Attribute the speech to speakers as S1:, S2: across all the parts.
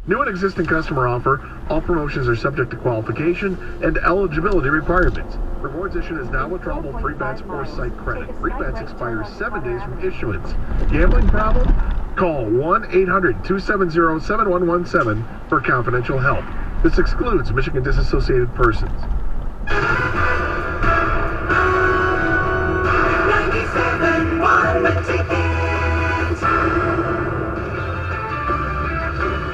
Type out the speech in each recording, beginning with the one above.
S1: New and existing customer offer. All promotions are subject to qualification and eligibility requirements. Rewards issued is not withdrawable free bets or site credit. Free bets expire 7 days from issuance. Gambling problem? Call 1-800-270-7117 for confidential help. This excludes Michigan disassociated persons.
S2: 97.1 The Ticket.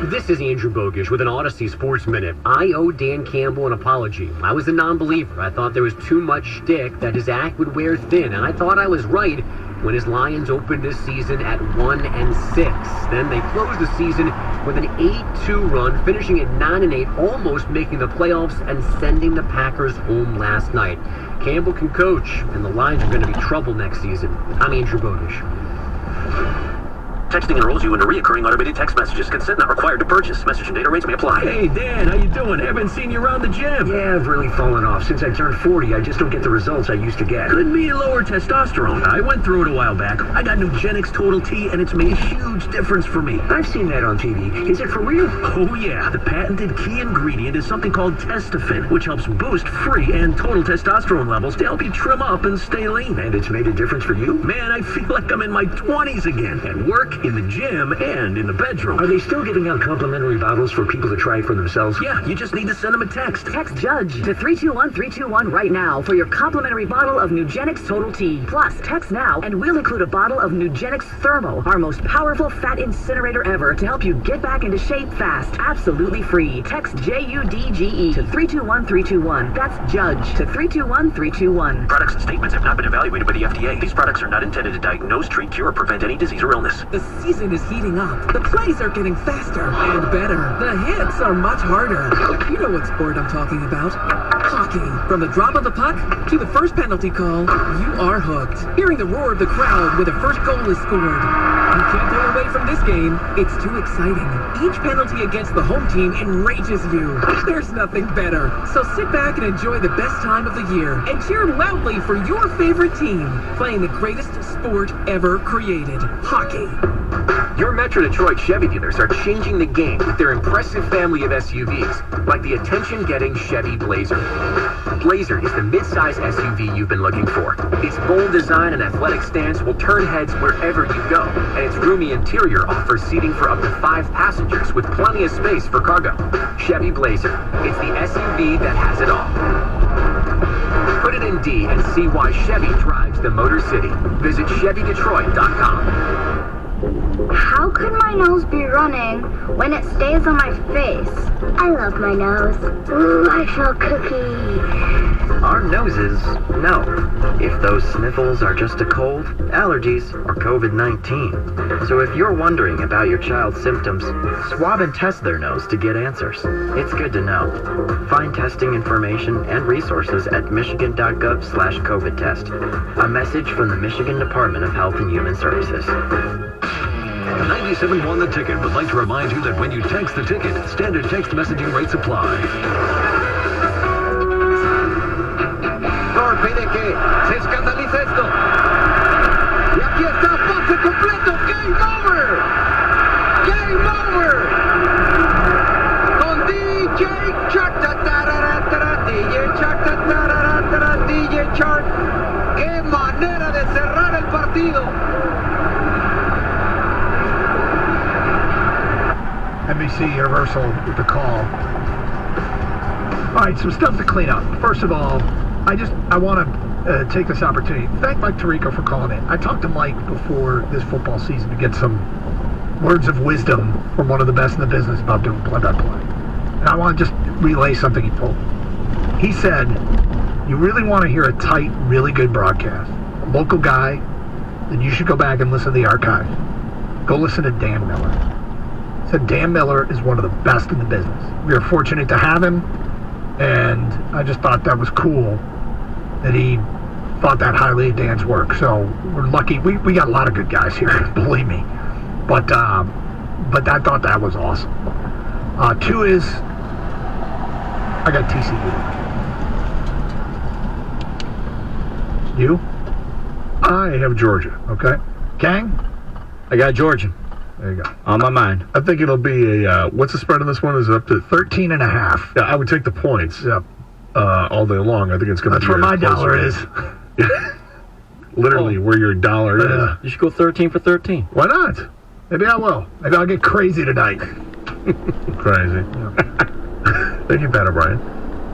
S3: This is Andrew Bogish with an Odyssey Sports Minute. I owe Dan Campbell an apology. I was a non-believer. I thought there was too much shtick, that his act would wear thin, and I thought I was right when his Lions opened this season at 1-6. Then they closed the season with an 8-2 run, finishing at 9-8, almost making the playoffs and sending the Packers home last night. Campbell can coach, and the Lions are going to be trouble next season. I'm Andrew Bogish.
S4: Texting enrolls you into recurring automated text messages. Consent not required to purchase. Message and data rates may apply.
S5: Hey, Dan, how you doing? Haven't seen you around the gym.
S6: Yeah, I've really fallen off. Since I turned 40, I just don't get the results I used to get.
S5: Could be lower testosterone. I went through it a while back. I got Nugenix Total T, and it's made a huge difference for me.
S6: I've seen that on TV. Is it for real?
S5: Oh, yeah. The patented key ingredient is something called Testofen, which helps boost free and total testosterone levels to help you trim up and stay lean.
S6: And it's made a difference for you?
S5: Man, I feel like I'm in my 20s again. At work, in the gym, and in the bedroom.
S6: Are they still giving out complimentary bottles for people to try it for themselves?
S5: Yeah, you just need to send them a text.
S7: Text JUDGE to 321-321 right now for your complimentary bottle of Nugenix Total T. Plus, text now and we'll include a bottle of Nugenix Thermo, our most powerful fat incinerator ever, to help you get back into shape fast. Absolutely free. Text JUDGE to 321-321. That's JUDGE to 321-321.
S4: Products and statements have not been evaluated by the FDA. These products are not intended to diagnose, treat, cure, or prevent any disease or illness.
S8: The season is heating up. The plays are getting faster and better. The hits are much harder. You know what sport I'm talking about. Hockey. From the drop of the puck to the first penalty call, you are hooked. Hearing the roar of the crowd when the first goal is scored. You can't pull away from this game. It's too exciting. Each penalty against the home team enrages you. There's nothing better. So sit back and enjoy the best time of the year and cheer loudly for your favorite team playing the greatest sport ever created. Hockey.
S3: Your Metro Detroit Chevy dealers are changing the game with their impressive family of SUVs, like the attention-getting Chevy Blazer. Blazer is the mid-size SUV you've been looking for. Its bold design and athletic stance will turn heads wherever you go, and its roomy interior offers seating for up to 5 passengers with plenty of space for cargo. Chevy Blazer. It's the SUV that has it all. Put it in D and see why Chevy drives the Motor City. Visit ChevyDetroit.com.
S9: How could my nose be running when it stays on my face? I love my nose. Ooh, I feel cookie.
S10: Our noses know if those sniffles are just a cold, allergies, or COVID-19. So if you're wondering about your child's symptoms, swab and test their nose to get answers. It's good to know. Find testing information and resources at michigan.gov/COVID test. A message from the Michigan Department of Health and Human Services.
S11: 97.1 The Ticket would like to remind you that when you text the ticket, standard text messaging rates apply.
S12: Pide que se escandalice esto. Y aquí está, pase completo. Game over. Game over. Con DJ Shark. DJ Shark. DJ Shark. Qué manera de cerrar el partido.
S1: NBC Universal with the call. All right, some stuff to clean up. First of all, I want to take this opportunity. Thank Mike Tirico for calling in. I talked to Mike before this football season to get some words of wisdom from one of the best in the business about doing play-by-play. And I want to just relay something he told me. He said, you really want to hear a tight, really good broadcast, a local guy, then you should go back and listen to the archive. Go listen to Dan Miller. He said Dan Miller is one of the best in the business. We are fortunate to have him, and I just thought that was cool that he thought that highly of Dan's work. So we're lucky. We got a lot of good guys here, believe me. But I thought that was awesome. 2 is, I got TCU. You? I have Georgia, okay? Gang?
S3: I got Georgia.
S1: There you go.
S13: On my mind.
S14: I think it'll be a, what's the spread on this one? Is it up to
S1: 13.5?
S14: Yeah, I would take the points all day long. I think it's going to be
S1: That's where my dollar
S14: game.
S1: is.
S14: Literally where your dollar is.
S13: You should go 13 for 13.
S14: Why not?
S1: Maybe I will. Maybe I'll get crazy tonight.
S14: Crazy. Thank you, Pat O'Brien.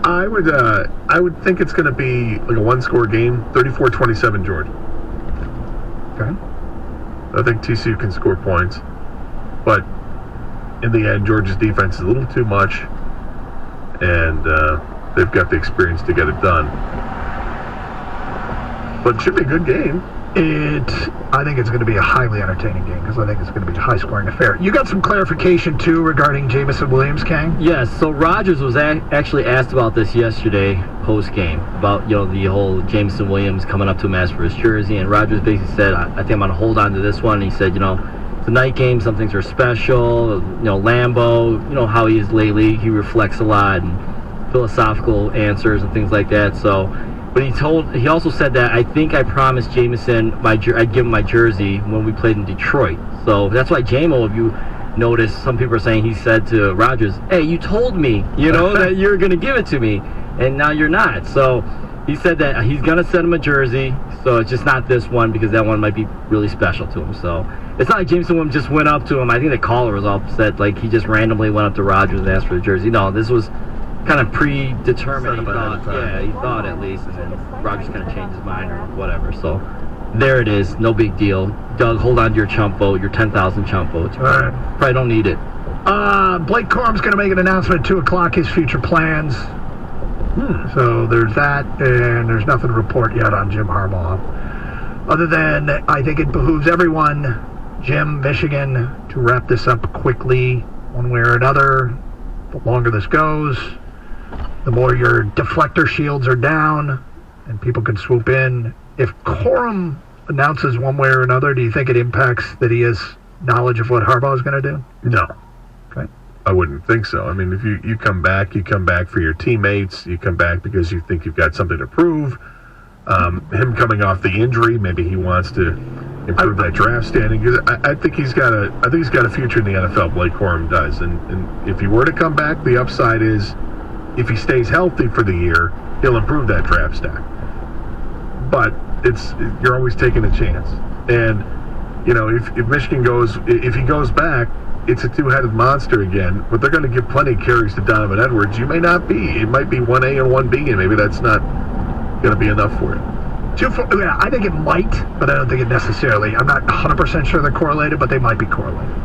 S14: I would think it's going to be like a one-score game, 34-27, George.
S1: Okay.
S14: I think TCU can score points, but in the end, Georgia's defense is a little too much, and they've got the experience to get it done. But it should be a good game.
S1: I think it's going to be a highly entertaining game because I think it's going to be a high-scoring affair. You got some clarification, too, regarding Jameson Williams, Kang?
S13: Yes, so Rogers was actually asked about this yesterday post-game, about the whole Jameson Williams coming up to him, ask for his jersey, and Rogers basically said, I think I'm going to hold on to this one. And he said, it's a night game, some things are special, Lambeau, how he is lately, he reflects a lot, and philosophical answers and things like that, so... But he also said that I think I promised Jameson I'd give him my jersey when we played in Detroit. So that's why JMO, if you notice, some people are saying he said to Rogers, hey, you told me, that you're going to give it to me, and now you're not. So he said that he's going to send him a jersey, so it's just not this one because that one might be really special to him. So it's not like Jameson Williams just went up to him. I think the caller was upset, like he just randomly went up to Rogers and asked for the jersey. No, this was kind of predetermined. He thought at least, and then Rogers kind of changed his mind or whatever. So there it is, no big deal. Doug, hold on to your chump vote, your 10,000 chump vote. Probably don't need it.
S1: Blake Corum's going to make an announcement at 2 o'clock, his future plans. So there's that, and there's nothing to report yet on Jim Harbaugh. Other than, I think it behooves everyone, Jim, Michigan, to wrap this up quickly, one way or another. The longer this goes, the more your deflector shields are down and people can swoop in. If Corum announces one way or another, do you think it impacts that he has knowledge of what Harbaugh is going to do?
S14: No.
S1: Okay.
S14: I wouldn't think so. I mean, if you come back for your teammates. You come back because you think you've got something to prove. Him coming off the injury, maybe he wants to improve that draft standing. Because I think he's got a future in the NFL. Blake Corum does, and if he were to come back, the upside is if he stays healthy for the year, he'll improve that draft stack. But you're always taking a chance, and if Michigan if he goes back, it's a two-headed monster again. But they're going to give plenty of carries to Donovan Edwards. You may not be. It might be 1A and 1B, and maybe that's not going to be enough for you.
S1: Yeah, I think it might, but I don't think it necessarily. I'm not 100% sure they're correlated, but they might be correlated.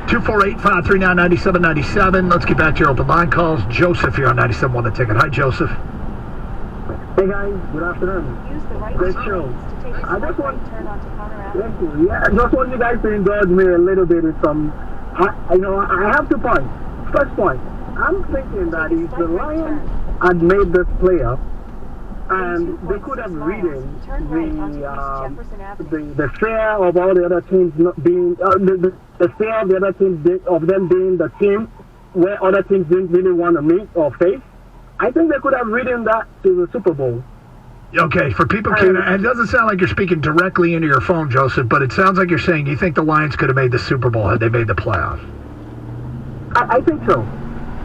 S1: 248-539-9797. Let's get back to your open line calls. Joseph here on 97.1 The Ticket. Hi, Joseph.
S15: Hey, guys. Good afternoon. Great show. I just want you guys to indulge me a little bit with some... I have 2 points. First point, I'm thinking that if the Lions had made this player, and they could have ridden the fear of all the other teams not being the fear of the other teams of them being the team where other teams didn't really want to meet or face. I think they could have ridden that to the Super Bowl.
S1: Okay, for people, it doesn't sound like you're speaking directly into your phone, Joseph, but it sounds like you're saying you think the Lions could have made the Super Bowl had they made the playoffs.
S15: I think so.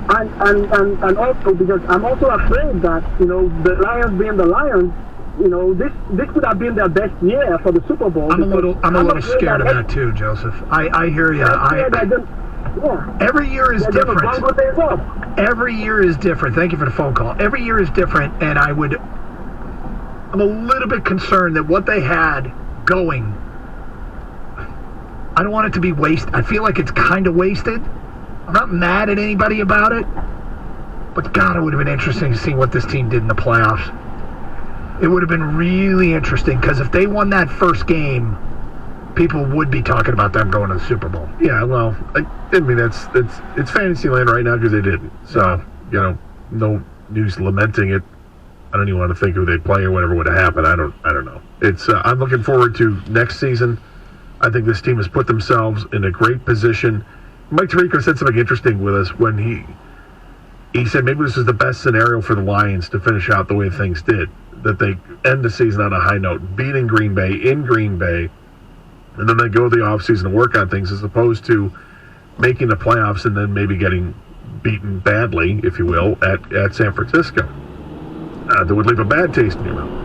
S15: And also because I'm also afraid that, the Lions being the Lions, this could have been their best year for the Super Bowl.
S1: I'm a little scared of that too, Joseph. I hear you. Every year is different. Every year is different. Thank you for the phone call. Every year is different, and I'm a little bit concerned that what they had going, I don't want it to be wasted. I feel like it's kind of wasted. I'm not mad at anybody about it, but God, it would have been interesting to see what this team did in the playoffs. It would have been really interesting because if they won that first game, people would be talking about them going to the Super Bowl.
S14: Yeah, well, I mean it's fantasy land right now because they didn't. So no news lamenting it. I don't even want to think who they'd play or whatever would have happened. I don't know. It's I'm looking forward to next season. I think this team has put themselves in a great position. Mike Tirico said something interesting with us when he said maybe this is the best scenario for the Lions to finish out the way things did, that they end the season on a high note, beating Green Bay in Green Bay, And then they go the offseason and work on things as opposed to making the playoffs and then maybe getting beaten badly, if you will, at San Francisco. That would leave a bad taste in your mouth.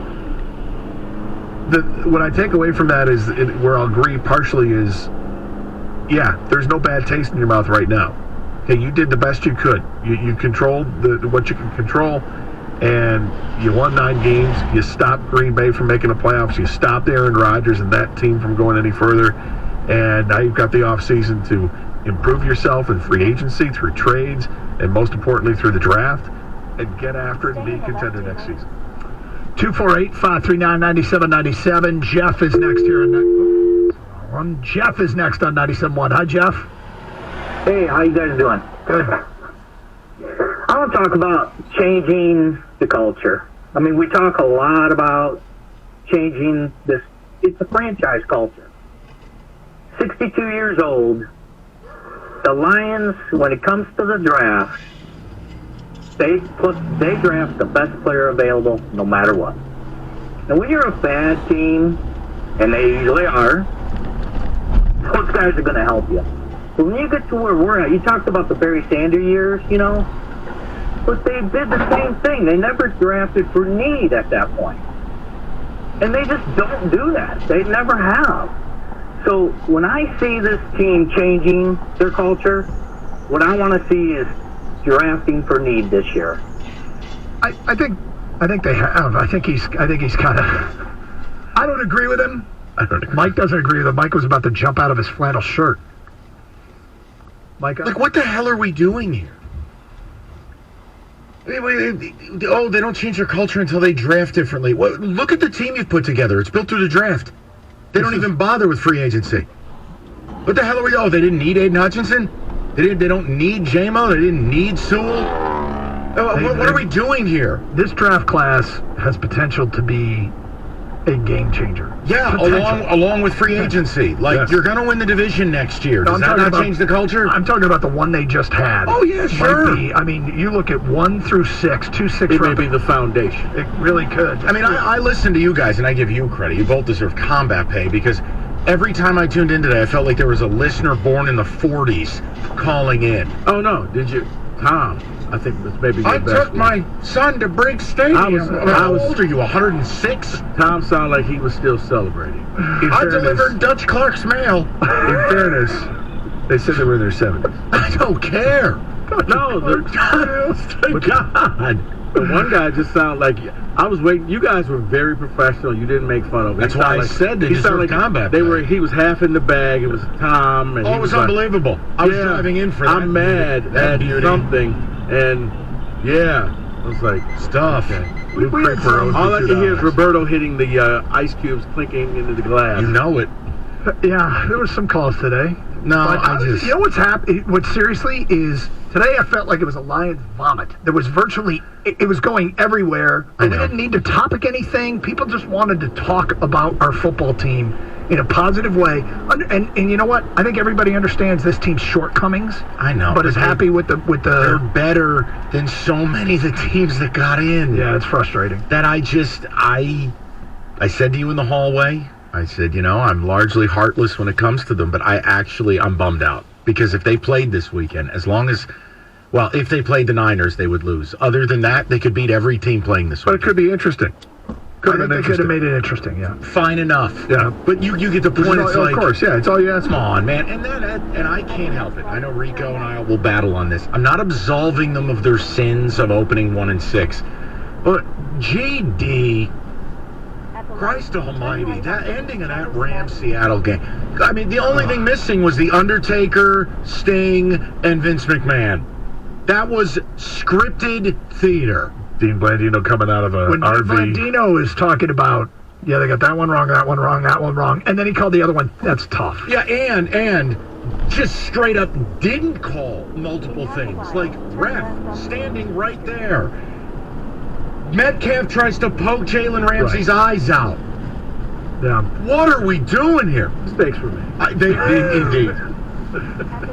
S14: What I take away from that is, where I'll agree partially is, yeah, there's no bad taste in your mouth right now. Okay, you did the best you could. You controlled what you can control, and you won 9 games. You stopped Green Bay from making the playoffs. You stopped Aaron Rodgers and that team from going any further. And now you've got the offseason to improve yourself in free agency, through trades, and most importantly through the draft, and get after it and be a contender next season.
S1: 248-539-9797. Jeff is next here on Jeff is next on 97.1. Hi, Jeff.
S15: Hey, how you guys doing?
S1: Good.
S15: I want to talk about changing the culture. I mean, we talk a lot about changing this. It's a franchise culture. 62 years old. The Lions, when it comes to the draft, they draft the best player available no matter what. And when you're a bad team, and they usually are, those guys are going to help you. But when you get to where we're at, you talked about the Barry Sanders years, you know, but they did the same thing. They never drafted for need at that point. And they just don't do that. They never have. So when I see this team changing their culture, what I want to see is drafting for need this year.
S1: I think they have. I think he's kind of. I don't agree with him. Mike doesn't agree with him. Mike was about to jump out of his flannel shirt. Mike,
S16: like, what the hell are we doing here? Oh, they don't change their culture until they draft differently. Look at the team you've put together. It's built through the draft. They don't even bother with free agency. What the hell are we? Oh, they didn't need Aiden Hutchinson? They don't need J-Mo? They didn't need Sewell? What are we doing here?
S1: This draft class has potential to be a game changer.
S16: Yeah, along with free agency. Like, yes. You're going to win the division next year. Does that not change the culture?
S1: I'm talking about the one they just had.
S16: Oh, yeah, sure.
S1: I mean, you look at 1 through 6, 2 6.
S16: It may be the foundation.
S1: It really could.
S16: I mean, I listen to you guys, and I give you credit. You both deserve combat pay, because every time I tuned in today, I felt like there was a listener born in the 40s calling in.
S5: Oh, no. Did you? Tom, I think was maybe your best
S16: took my son to Briggs Stadium. How old are you, 106?
S5: Tom sounded like he was still celebrating.
S16: I delivered Dutch Clark's mail.
S14: In fairness, they said they were in their 70s.
S16: I don't care.
S5: No,
S16: thank God.
S5: The one guy just sounded like, I was waiting. You guys were very professional. You didn't make fun of him.
S16: That's why I said they deserve combat.
S5: He was half in the bag. It was Tom. And
S16: it was unbelievable. I was driving in for that.
S5: I'm mad at something. And, yeah, I was like,
S16: stuff.
S5: All I can hear is Roberto hitting the ice cubes clinking into the glass.
S16: You know it.
S1: Yeah, there was some calls today.
S16: No,
S1: you know what's happening? What seriously is, today I felt like it was a Lions vomit. There was virtually, it was going everywhere. And we didn't need to topic anything. People just wanted to talk about our football team in a positive way. And you know what? I think everybody understands this team's shortcomings.
S16: I know.
S1: But is happy with the.
S16: They're better than so many of the teams that got in.
S1: Yeah, it's frustrating.
S16: That I said to you in the hallway, I said, I'm largely heartless when it comes to them, but I'm bummed out. Because if they played this weekend, if they played the Niners, they would lose. Other than that, they could beat every team playing this weekend.
S1: But it could be interesting. They could have made it interesting, yeah.
S16: Fine enough. Yeah. But you get the point.
S1: Of course, yeah. It's all you ask.
S16: Come on, man. And I can't help it. I know Rico and I will battle on this. I'm not absolving them of their sins of opening 1-6. But GD, Christ almighty, that ending of that Rams-Seattle game. I mean, the only thing missing was The Undertaker, Sting, and Vince McMahon. That was scripted theater.
S14: Dean Blandino coming out of a
S1: when
S14: RV.
S1: Dean Blandino is talking about, they got that one wrong, that one wrong, that one wrong, and then he called the other one. That's tough.
S16: Yeah, and just straight up didn't call multiple things. Like, ref standing right there. Metcalf tries to poke Jalen Ramsey's eyes out.
S1: Yeah.
S16: What are we doing here?
S5: Mistakes were made.
S16: Indeed.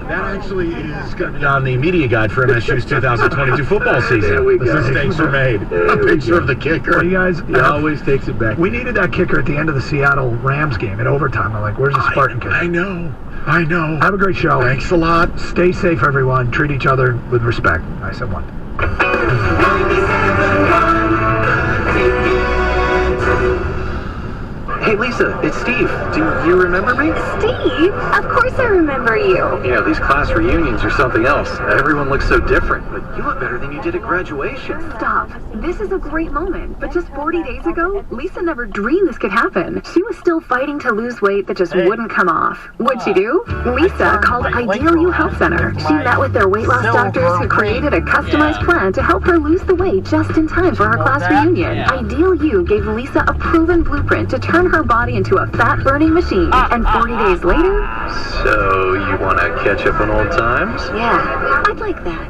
S16: That actually is going to be on the media guide for MSU's 2022 football season. The mistakes are made. A picture of the kicker.
S1: Well, you guys,
S13: He always takes it back.
S1: we needed that kicker at the end of the Seattle Rams game in overtime. I'm like, where's the Spartan kicker?
S14: I know.
S1: Have a great show.
S14: Thanks a lot.
S1: Stay safe, everyone. Treat each other with respect. I said one.
S2: 97.1
S10: Hey, Lisa, it's Steve. Do you remember me?
S17: Steve? Of course I remember you.
S10: You know, these class reunions are something else. Everyone looks so different, but you look better than you did at graduation.
S17: Stop. This is a great moment. But just 40 days ago, Lisa never dreamed this could happen. She was still fighting to lose weight that just wouldn't come off. What'd she do? Lisa called Ideal You Health Center. She met with their weight loss doctors who created a customized plan to help her lose the weight just in time for her class reunion. Ideal You gave Lisa a proven blueprint to turn her body into a fat-burning machine. And 40 days later...
S10: So, you want to catch up on old times?
S17: Yeah, I'd like that.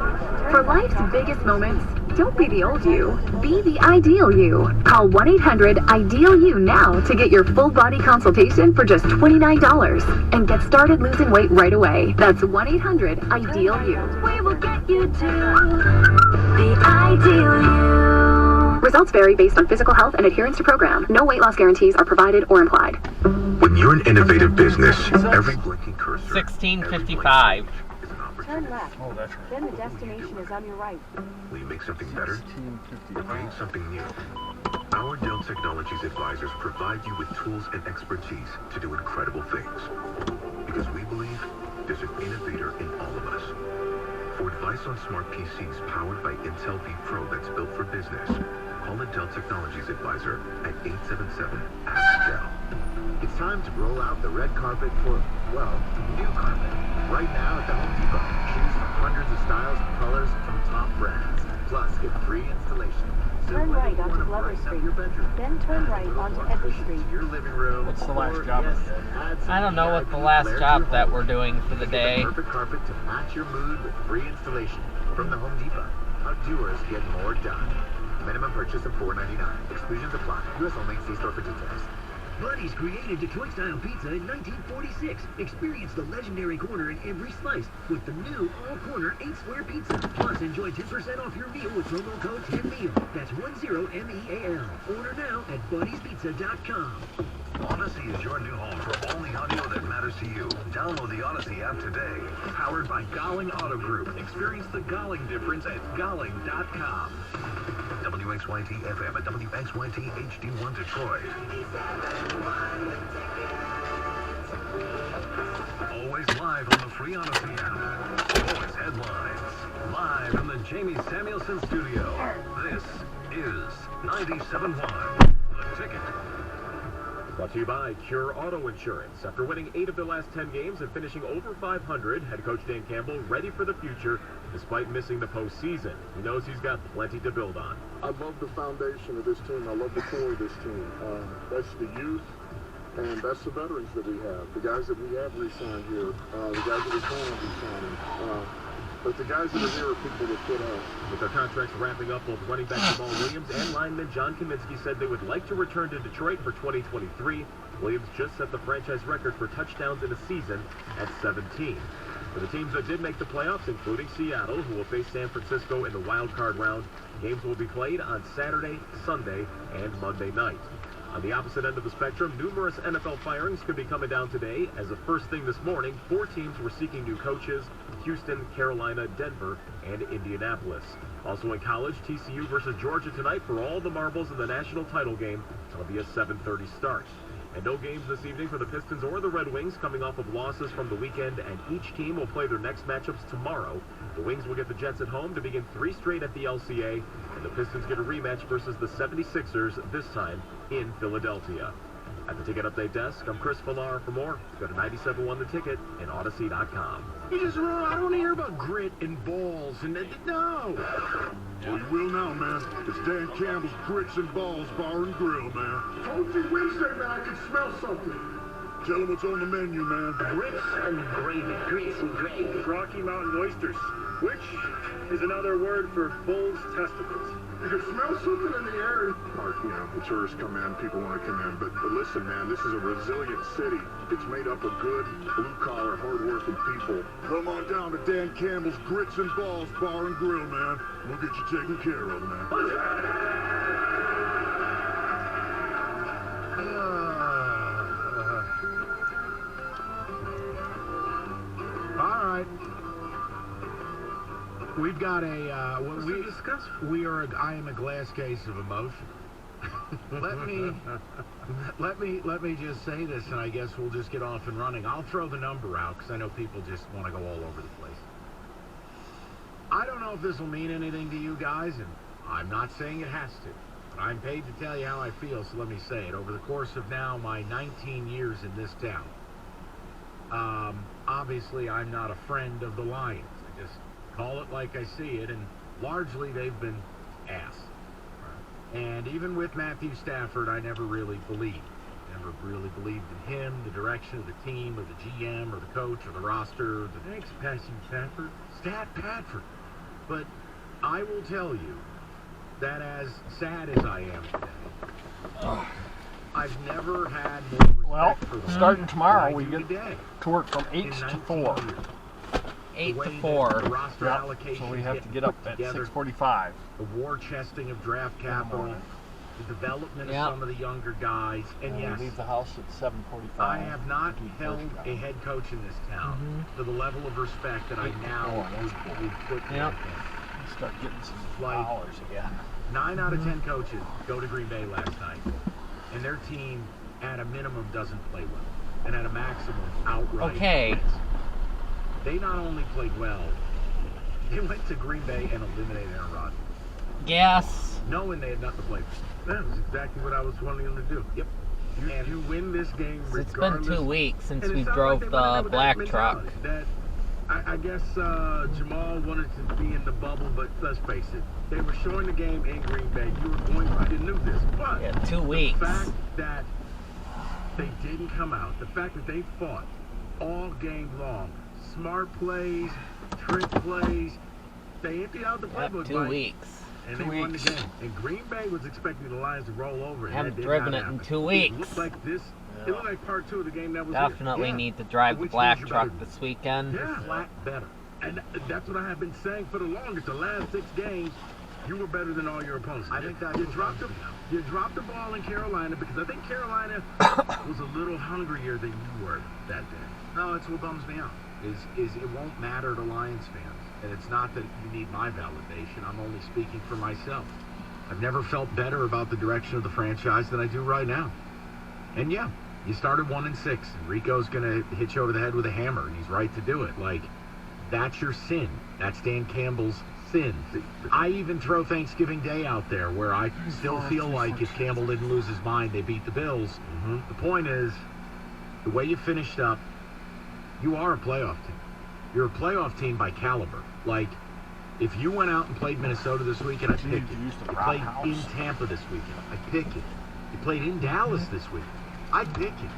S17: For life's biggest moments, don't be the old you. Be the ideal you. Call 1-800-IDEAL-YOU now to get your full body consultation for just $29 and get started losing weight right away. That's 1-800-IDEAL-YOU. We will get you to the ideal you. Results vary based on physical health and adherence to program. No weight loss guarantees are provided or implied.
S18: When you're an innovative business, every blinking cursor,
S19: 1655.
S20: Turn left. Then the destination is on your right.
S18: will you make something better or create something new? Our Dell Technologies advisors provide you with tools and expertise to do incredible things. Because we believe there's an innovator in all of us. For advice on smart PCs powered by Intel vPro that's built for business, call the Dell Technologies advisor at 877-ASK-DELL.
S21: It's time to roll out the red carpet for, well, new carpet. Right now at the Home Depot. Choose from hundreds of styles and colors from top brands. Plus, get free installation.
S20: Turn right onto Glover Street. Then turn right onto Edward Street.
S21: Your living room.
S19: What's the last job? I don't know what the last job that we're doing for the day.
S21: Get the perfect carpet to match your mood with free installation from the Home Depot. How doers get more done. Minimum purchase of $4.99. Exclusions apply. U.S. only. See store for details.
S5: Buddy's created Detroit-style pizza in 1946. Experience the legendary corner in every slice with the new all-corner 8-square pizza. Plus, enjoy 10% off your meal with promo code 10MEAL. That's 10MEAL. Order now at buddyspizza.com.
S18: Odyssey is your new home for all the audio that matters to you. Download the Odyssey app today. Powered by Golling Auto Group. Experience the Golling difference at Golling.com. WXYT FM and WXYT HD1 Detroit. Always live on the free Odyssey app. Always headlines. Live from the Jamie Samuelson studio. This is 97.1 The Ticket.
S22: Brought to you by Cure Auto Insurance. After winning 8 of their last 10 games and finishing over 500, head coach Dan Campbell ready for the future despite missing the postseason. He knows he's got plenty to build on.
S23: I love the foundation of this team. I love the core of this team. That's the youth, and that's the veterans that we have. The guys that we have re-signed here, the guys that we plan on re-signing. But the guys that are here are people that fit us.
S22: With their contracts wrapping up, both running back Jamal Williams and lineman John Kaminsky said they would like to return to Detroit for 2023. Williams just set the franchise record for touchdowns in a season at 17. For the teams that did make the playoffs, including Seattle, who will face San Francisco in the wild card round, games will be played on Saturday, Sunday, and Monday night. On the opposite end of the spectrum, numerous NFL firings could be coming down today, as the first thing this morning, 4 teams were seeking new coaches: Houston, Carolina, Denver, and Indianapolis. Also in college, TCU versus Georgia tonight for all the marbles in the national title game. It'll be a 7:30 start. And no games this evening for the Pistons or the Red Wings, coming off of losses from the weekend, and each team will play their next matchups tomorrow. The Wings will get the Jets at home to begin 3 straight at the LCA, and the Pistons get a rematch versus the 76ers, this time in Philadelphia. At the Ticket Update Desk, I'm Chris Villar. For more, go to 97.1 The Ticket and Odyssey.com.
S16: You just I don't want to hear about grit and balls and no.
S23: Well, you will now, man. It's Dan Campbell's Grits and Balls Bar and Grill, man.
S21: Told you Wednesday, man, I could smell something.
S23: Tell them what's on the menu, man.
S21: Grits and gravy.
S23: Grits and gravy.
S21: Rocky Mountain oysters. Which
S4: is another word for bull's testicles.
S23: You can smell something in the air. The tourists come in, people want to come in. But listen, man, this is a resilient city. It's made up of good, blue-collar, hard-working people. Come on down to Dan Campbell's Grits and Balls Bar and Grill, man. We'll get you taken care of, man.
S16: All right. We've got I am a glass case of emotion. let me just say this, and I guess we'll just get off and running. I'll throw the number out because I know people just want to go all over the place. I don't know if this will mean anything to you guys, and I'm not saying it has to. But I'm paid to tell you how I feel, so let me say it. Over the course of now my 19 years in this town, obviously I'm not a friend of the Lions. I just call it like I see it, and largely they've been ass. And even with Matthew Stafford, I never really believed. Never really believed in him, the direction of the team, or the GM, or the coach, or the roster. Thanks, Matthew Stafford. Padford. But I will tell you that as sad as I am today, I've never had more respect for them.
S1: Starting tomorrow, we
S16: than I
S1: get
S16: do today.
S1: to work from 8 to 4.
S19: 8 to 4.
S1: Yep. So we have to get up at 6:45.
S16: The war chesting of draft capital, the development of some of the younger guys, and yes,
S1: we leave the house at 7:45.
S16: I have not held a head coach in this town to the level of respect that I now would put in.
S1: Start getting some hours again.
S16: 9 out of 10 coaches go to Green Bay last night, and their team, at a minimum, doesn't play well, and at a maximum, outright.
S19: Okay.
S16: They not only played well, they went to Green Bay and eliminated Aaron Rodgers.
S19: Yes.
S16: Knowing they had nothing to play for. That was exactly what I was wanting them to do. Yep. You win this game regardless.
S19: It's been 2 weeks since we
S16: And it
S19: drove
S16: sounds like they went in
S19: the
S16: with
S19: black
S16: that
S19: truck.
S16: mentality that I guess Jamal wanted to be in the bubble, but let's face it, they were showing the game in Green Bay. You were going to, I didn't know this, but
S19: Yeah, 2 weeks.
S16: the fact that they didn't come out, the fact that they fought all game long, smart plays, trick plays, they emptied out the playbook.
S19: 2 weeks.
S16: And
S19: 2
S16: they won the
S19: weeks.
S16: game. And Green Bay was expecting the Lions to roll over. And
S19: Haven't
S16: that did
S19: driven
S16: not
S19: it in
S16: happen.
S19: 2
S16: It
S19: weeks.
S16: looked like this. It looked like part 2 of the game that was
S19: Definitely
S16: here.
S19: need to drive the
S16: Which
S19: black
S16: means
S19: truck
S16: you're better.
S19: this weekend.
S16: Yeah, flat better. And that's what I have been saying for the longest. The last 6 games, you were better than all your opponents. I think that you dropped the ball in Carolina because I think Carolina was a little hungrier than you were that day. No, it's what bums me out. Is it won't matter to Lions fans. And it's not that you need my validation. I'm only speaking for myself. I've never felt better about the direction of the franchise than I do right now. And yeah, you started 1-6, and Rico's gonna hit you over the head with a hammer, and he's right to do it. Like, that's your sin. That's Dan Campbell's sin. I even throw Thanksgiving Day out there, where I still feel like if Campbell didn't lose his mind, they beat the Bills. The point is, the way you finished up, you are a playoff team. You're a playoff team by caliber. Like, if you went out and played Minnesota this weekend, I'd pick it. You played in Tampa this weekend, I'd pick it. You played in Dallas this week, I'd pick it.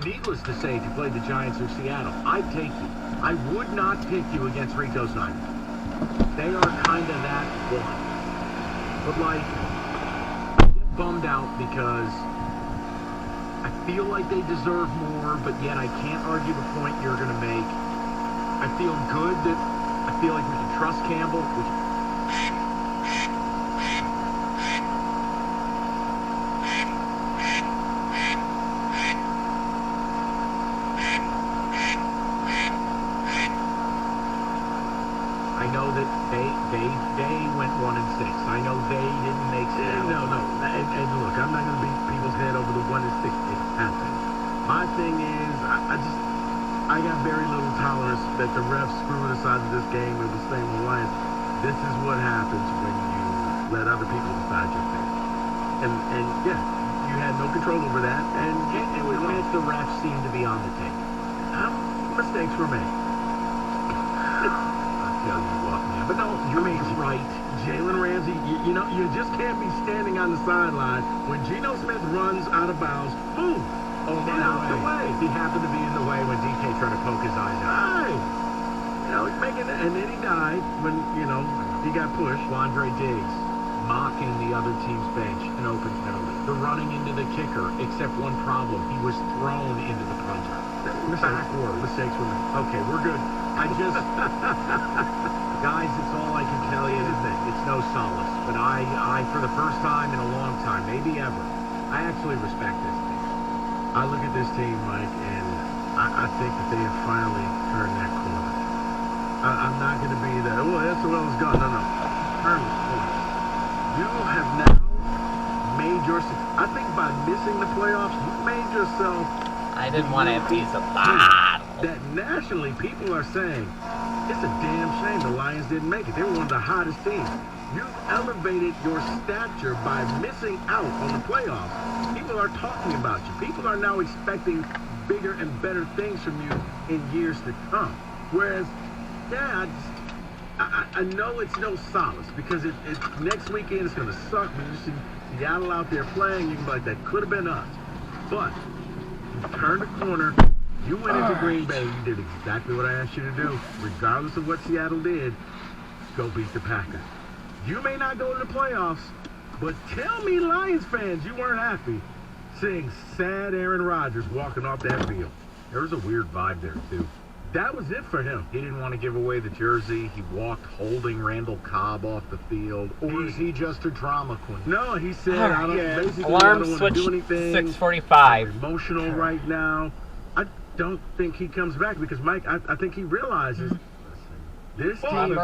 S16: Needless to say, if you played the Giants or Seattle, I'd take you. I would not pick you against Rico's Niners. They are kind of that one. But, like, I get bummed out because I feel like they deserve more, but yet I can't argue the point you're going to make. I feel good that I feel like we can trust Campbell. I know that they went 1-6. I know they didn't make sense. No. And look, I'm not going to beat people's head over the 1-6. It happened. My thing is, I got very little tolerance that the refs screwed us out of this game. It was saying, well, Lions, this is what happens when you let other people decide your fate. And yeah, you had no control over that. And the refs seem to be on the take. Mistakes were made. I tell you what, man. But no, Jermaine's right. Jalen Ramsey, you know, you just can't be standing on the sideline when Geno Smith runs out of bounds. Boom! Oh, by the way, he happened to be in the way when DK tried to poke his eyes out. Right. You know, he's making it, and then he died when, you know, He got pushed. Andre Diggs mocking the other team's bench, an open penalty. The running into the kicker, except one problem. He was thrown into the punter. Mistakes were made. Okay, we're good. Guys, it's all I can tell you is that it's no solace. But I, for the first time in a long time, maybe ever, I actually respect this team. I look at this team, Mike, and I think that they have finally turned that corner. I'm not going to be the, that's the well it's gone. No. Turn the corner. You have now made yourself, I think by missing the playoffs, you made yourself.
S19: I didn't want to be the bottle.
S16: That nationally, people are saying, it's a damn shame the Lions didn't make it. They were one of the hottest teams. You've elevated your stature by missing out on the playoffs. People are talking about you. People are now expecting bigger and better things from you in years to come. Whereas, yeah, I know it's no solace because it next weekend it's going to suck. When you see Seattle out there playing, you can be like, that could have been us. But you turned the corner. You went into Green Bay. You did exactly what I asked you to do. Regardless of what Seattle did, go beat the Packers. You may not go to the playoffs, but tell me, Lions fans, you weren't happy seeing sad Aaron Rodgers walking off that field. There was a weird vibe there, too. That was it for him. He didn't want to give away the jersey. He walked holding Randall Cobb off the field. Or is he just a drama queen? No, he said, I don't want to do anything.
S19: 6:45.
S16: I'm emotional right now. I don't think he comes back because, Mike, I think he realizes this team,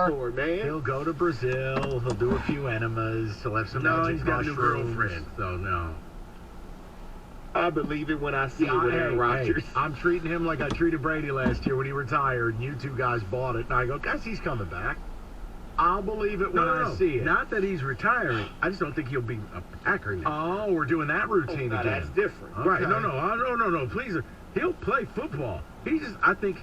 S16: he'll go to Brazil, he'll do a few enemas, he'll have some magic mushrooms. He's got a new girlfriend, so no. I believe it when I see it with Aaron Rodgers. I'm treating him like I treated Brady last year when he retired, and you two guys bought it. And I go, guys, he's coming back. I'll believe it when I see it. Not that he's retiring. I just don't think he'll be a Packer now. Oh, we're doing that routine again. That's different. Okay. Right, no, please. He'll play football. I think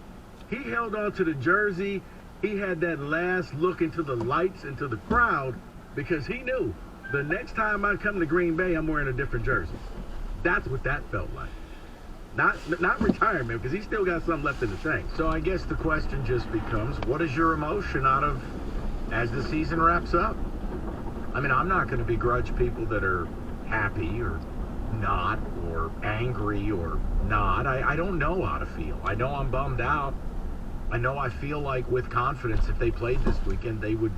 S16: he held on to the jersey. He had that last look into the lights, into the crowd, because he knew the next time I come to Green Bay, I'm wearing a different jersey. That's what that felt like. Not retirement, because he's still got something left in the tank. So I guess the question just becomes, what is your emotion out of as the season wraps up? I mean, I'm not going to begrudge people that are happy or not, or angry or not. I don't know how to feel. I know I'm bummed out. I know I feel like with confidence if they played this weekend, they would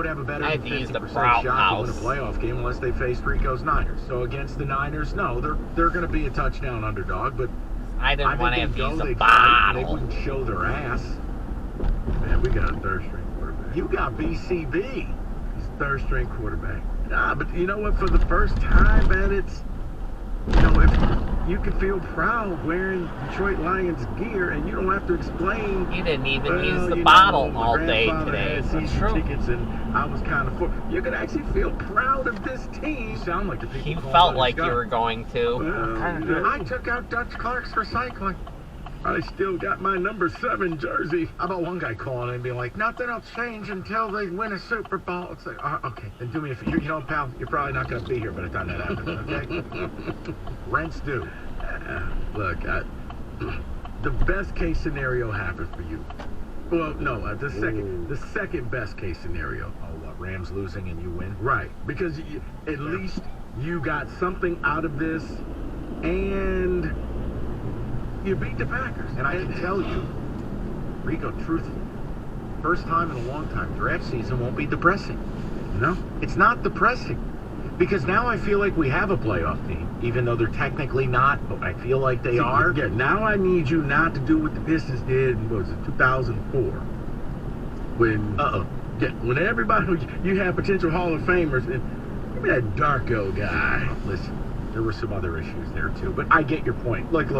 S16: have a better than 50% shot to win a playoff game unless they faced Rico's Niners. So against the Niners, no, they're going to be a touchdown underdog, but
S19: I didn't want to use a
S16: bottle. They wouldn't show their ass. Man, we got a third-string quarterback. You got BCB. He's third-string quarterback. But you know what? For the first time, man, it's, if you can feel proud wearing Detroit Lions gear, and you don't have to explain.
S19: You didn't even use the bottle all day today.
S16: That's true. Tickets, and I was kind of. You can actually feel proud of this team. You sound like the people.
S19: You felt like you were going to.
S16: I took out Dutch Clark's recycling. I still got my number 7 jersey. How about one guy calling and being like, nothing will change until they win a Super Bowl. It's like, okay, then do me a favor. Pal, you're probably not going to be here by the time that happens, okay? Rent's due. Look, the best case scenario happens for you. Well, no, the second best case scenario. Oh, what, Rams losing and you win? Right, because at least you got something out of this, and you beat the Packers. And I can tell you, Rico, truthfully, first time in a long time, draft season won't be depressing. No, it's not depressing. Because now I feel like we have a playoff team, even though they're technically not, but I feel like they are. Yeah, now I need you not to do what the Pistons did in, 2004? When everybody, you have potential Hall of Famers, and give me that Darko guy. Listen, there were some other issues there too, but I get your point. Look,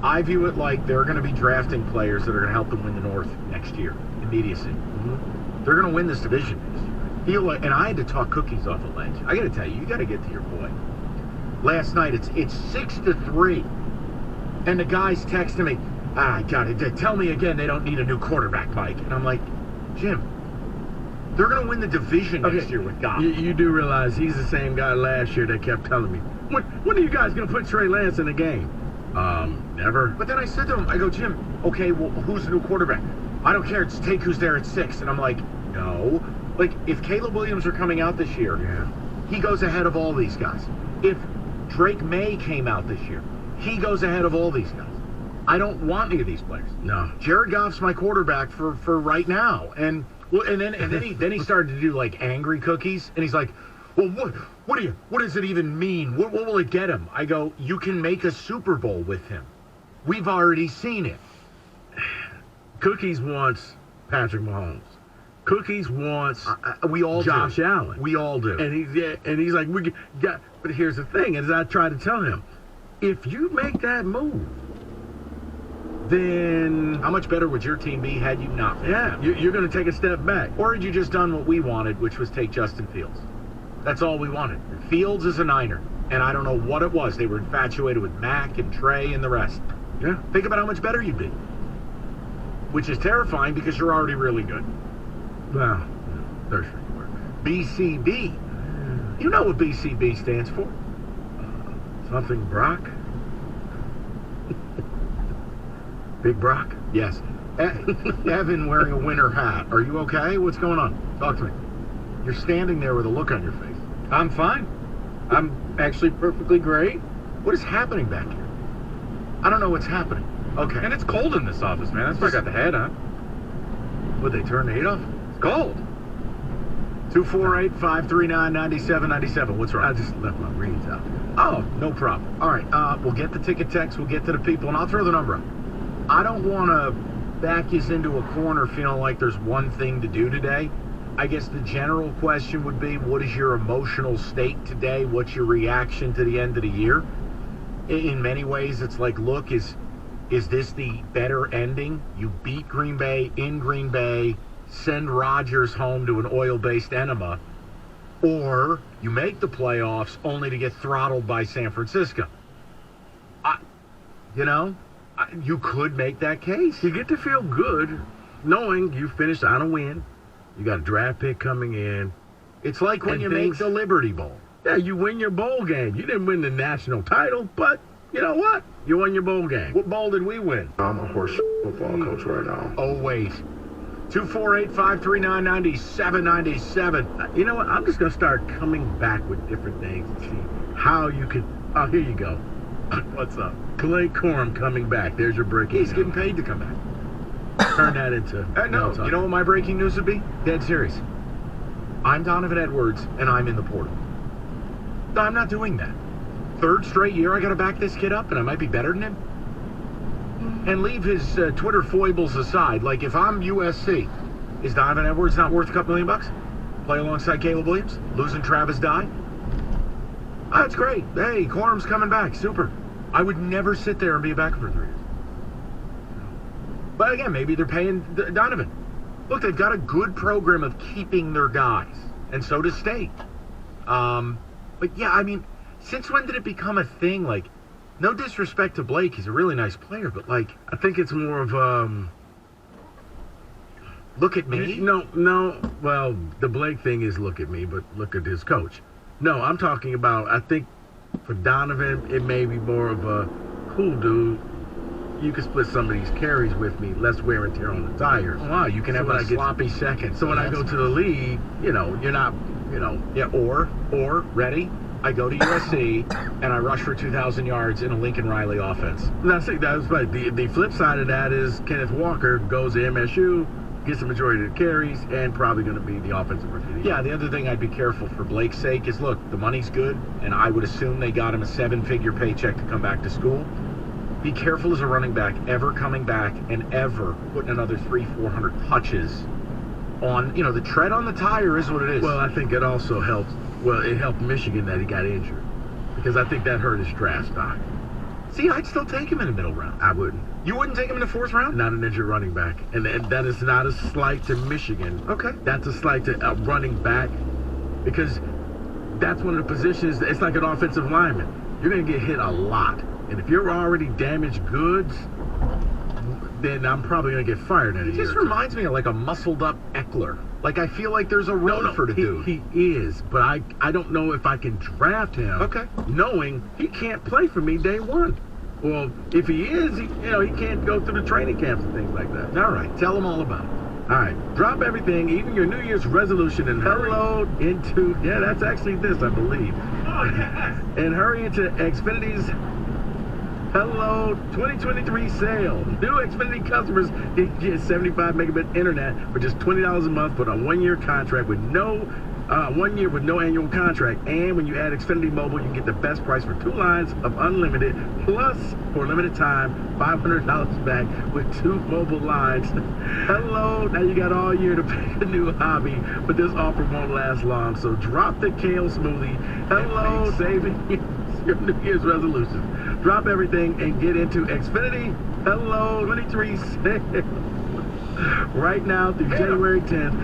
S16: I view it like they're going to be drafting players that are going to help them win the North next year. Immediacy. Mm-hmm. They're going to win this division next year. And I had to talk cookies off a ledge. I got to tell you, you got to get to your boy. Last night, it's 6-3, and the guy's texting me, God, tell me again they don't need a new quarterback, Mike. And I'm like, Jim, they're going to win the division next year with God. You do realize he's the same guy last year that kept telling me, when are you guys going to put Trey Lance in the game? Never. But then I said to him, I go, Jim, okay, well, who's the new quarterback? I don't care, just take who's there at 6. And I'm like, No. Like, if Caleb Williams are coming out this year, he goes ahead of all these guys. If Drake May came out this year, he goes ahead of all these guys. I don't want any of these players.
S6: No.
S16: Jared Goff's my quarterback for right now. And then he started to do like angry cookies, and he's like, well, what does it even mean? What will it get him? I go, you can make a Super Bowl with him. We've already seen it.
S6: Cookies wants Patrick Mahomes. Cookies wants
S16: we all
S6: Josh
S16: do.
S6: Allen.
S16: We all do.
S6: And he's like, but here's the thing, as I try to tell him, if you make that move, then
S16: how much better would your team be had you not made that?
S6: You're going to take a step back.
S16: Or had you just done what we wanted, which was take Justin Fields? That's all we wanted. Fields is a Niner, and I don't know what it was. They were infatuated with Mac and Trey and the rest.
S6: Yeah.
S16: Think about how much better you'd be. Which is terrifying because you're already really good.
S6: Well, there's
S16: BCB. You know what BCB stands for?
S6: Something Brock? Big Brock?
S16: Yes. Evan wearing a winter hat. Are you okay? What's going on? Talk to me. You're standing there with a look on your face.
S7: I'm fine. I'm actually perfectly great.
S16: What is happening back here? I don't know what's happening. Okay.
S7: And it's cold in this office, man. That's why I got the head on.
S16: Would they turn the heat off?
S7: It's cold.
S16: 248-539-9797. What's wrong?
S6: I just left my reeds out.
S16: Oh, no problem. All right, we'll get the ticket text. We'll get to the people, and I'll throw the number up. I don't want to back you into a corner feeling like there's one thing to do today. I guess the general question would be, what is your emotional state today? What's your reaction to the end of the year? In many ways, it's like, look, is this the better ending? You beat Green Bay in Green Bay, send Rodgers home to an oil-based enema, or you make the playoffs only to get throttled by San Francisco. You could make that case.
S6: You get to feel good knowing you finished on a win. You got a draft pick coming in.
S16: It's like when you make the Liberty Bowl.
S6: Yeah, you win your bowl game. You didn't win the national title, but you know what? You won your bowl game.
S16: What bowl did we win?
S23: I'm a horse football coach right now.
S16: Oh, wait. 248-539-9797.
S6: You know what? I'm just going to start coming back with different things and see how you could... Oh, here you go.
S16: What's up?
S6: Clay Corum coming back. There's your breaking
S16: news. He's getting paid to come back.
S6: Turn that into...
S16: No, you know what my breaking news would be? Dead serious. I'm Donovan Edwards, and I'm in the portal. No, I'm not doing that. Third straight year I got to back this kid up, and I might be better than him. And leave his Twitter foibles aside. Like, if I'm USC, is Donovan Edwards not worth a couple $1 million? Play alongside Caleb Williams? Losing Travis Dye? Oh, that's great. Hey, Corum's coming back. Super. I would never sit there and be a backup for 3 years. But again, maybe they're paying Donovan. Look, they've got a good program of keeping their guys. And so does State. But yeah, I mean, since when did it become a thing? Like, no disrespect to Blake, he's a really nice player, but like,
S6: I think it's more of
S16: look at me.
S6: No. Well, the Blake thing is look at me, but look at his coach. No, I'm talking about. I think for Donovan, it may be more of a cool dude. You can split some of these carries with me, less wear and tear on the tires.
S16: Wow, you can have a sloppy second.
S6: So when I go to the league, you're not,
S16: Yeah, or ready. I go to USC and I rush for 2,000 yards in a Lincoln Riley offense.
S6: That's right. The flip side of that is Kenneth Walker goes to MSU, gets the majority of the carries, and probably going to be the offensive rookie.
S16: Yeah, the other thing I'd be careful for Blake's sake is, look, the money's good, and I would assume they got him a 7-figure paycheck to come back to school. Be careful as a running back ever coming back and ever putting another 300-400 touches on, the tread on the tire is what it is.
S6: Well, I think it also helps. Well, it helped Michigan that he got injured because I think that hurt his draft stock.
S16: See, I'd still take him in the middle round.
S6: I wouldn't.
S16: You wouldn't take him in the 4th round?
S6: Not an injured running back. And that is not a slight to Michigan.
S16: Okay.
S6: That's a slight to a running back because that's one of the positions. It's like an offensive lineman. You're going to get hit a lot. And if you're already damaged goods, then I'm probably going to get fired in a year.
S16: He just reminds me of like a muscled up Eckler. Like, I feel like there's a role for the dude.
S6: He is, but I don't know if I can draft him knowing he can't play for me day one. Well, if he is, he can't go through the training camps and things like that.
S16: All right, tell him all about it.
S6: All right, drop everything, even your New Year's resolution, and hello into, yeah, that's actually this, I believe. And hurry into Xfinity's Hello 2023 sale. New Xfinity customers can get 75 megabit internet for just $20 a month, but a 1-year contract with no 1 year with no annual contract. And when you add Xfinity Mobile, you get the best price for 2 lines of unlimited, plus for a limited time, $500 back with 2 mobile lines. Hello, now you got all year to pick a new hobby, but this offer won't last long. So drop the kale smoothie. Hello, saving your New Year's resolution. Drop everything and get into Xfinity Hello 23 sale right now through January 10th.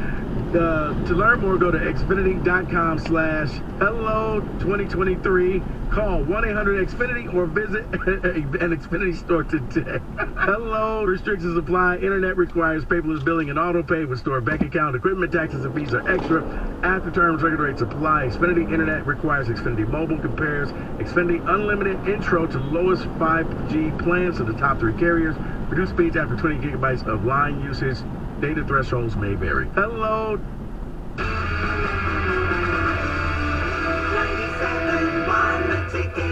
S6: To learn more, go to xfinity.com/hello2023. Call 1-800-XFINITY or visit an Xfinity store today. Hello, restrictions apply. Internet requires paperless billing and auto pay with store bank account. Equipment taxes and fees are extra. After terms, regular rates apply. Xfinity Internet requires Xfinity Mobile. Compares Xfinity Unlimited Intro to lowest 5G plans of the top 3 carriers. Reduced speeds after 20 gigabytes of line usage. Data thresholds may vary. Hello.
S2: 97.1 The Ticket.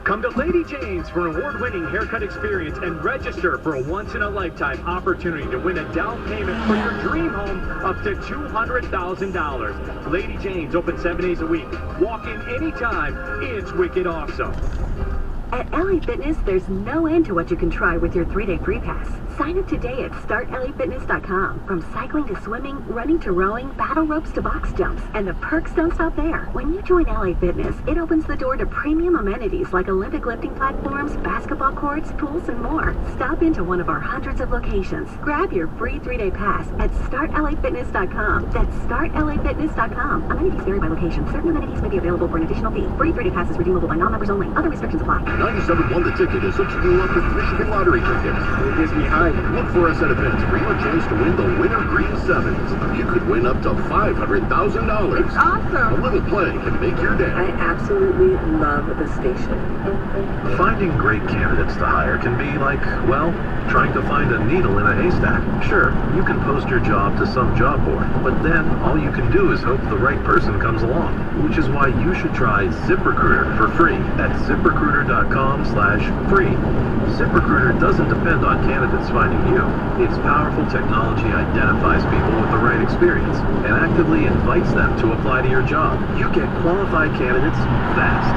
S22: Come to Lady Jane's for an award-winning haircut experience and register for a once-in-a-lifetime opportunity to win a down payment for your dream home up to $200,000. Lady Jane's open 7 days a week. Walk in anytime. It's wicked awesome.
S17: At LA Fitness, there's no end to what you can try with your 3-day free pass. Sign up today at startlafitness.com. From cycling to swimming, running to rowing, battle ropes to box jumps. And the perks don't stop there. When you join LA Fitness, it opens the door to premium amenities like Olympic lifting platforms, basketball courts, pools, and more. Stop into one of our hundreds of locations. Grab your free 3-day pass at startlafitness.com. That's startlafitness.com. Amenities vary by location. Certain amenities may be available for an additional fee. Free 3-day pass is redeemable by non-members only. Other restrictions apply.
S18: 97.1 The Ticket is hooking you up with Michigan lottery tickets. It is behind. Look for us at events for your chance to win the Winter Green Sevens. You could win up to $500,000.
S8: It's awesome.
S18: A little play can make your day.
S8: I absolutely love the station.
S14: Finding great candidates to hire can be like, well, trying to find a needle in a haystack. Sure, you can post your job to some job board, but then all you can do is hope the right person comes along, which is why you should try ZipRecruiter for free at ZipRecruiter.com/free. ZipRecruiter doesn't depend on candidates finding you. Its powerful technology identifies people with the right experience and actively invites them to apply to your job. You get qualified candidates fast.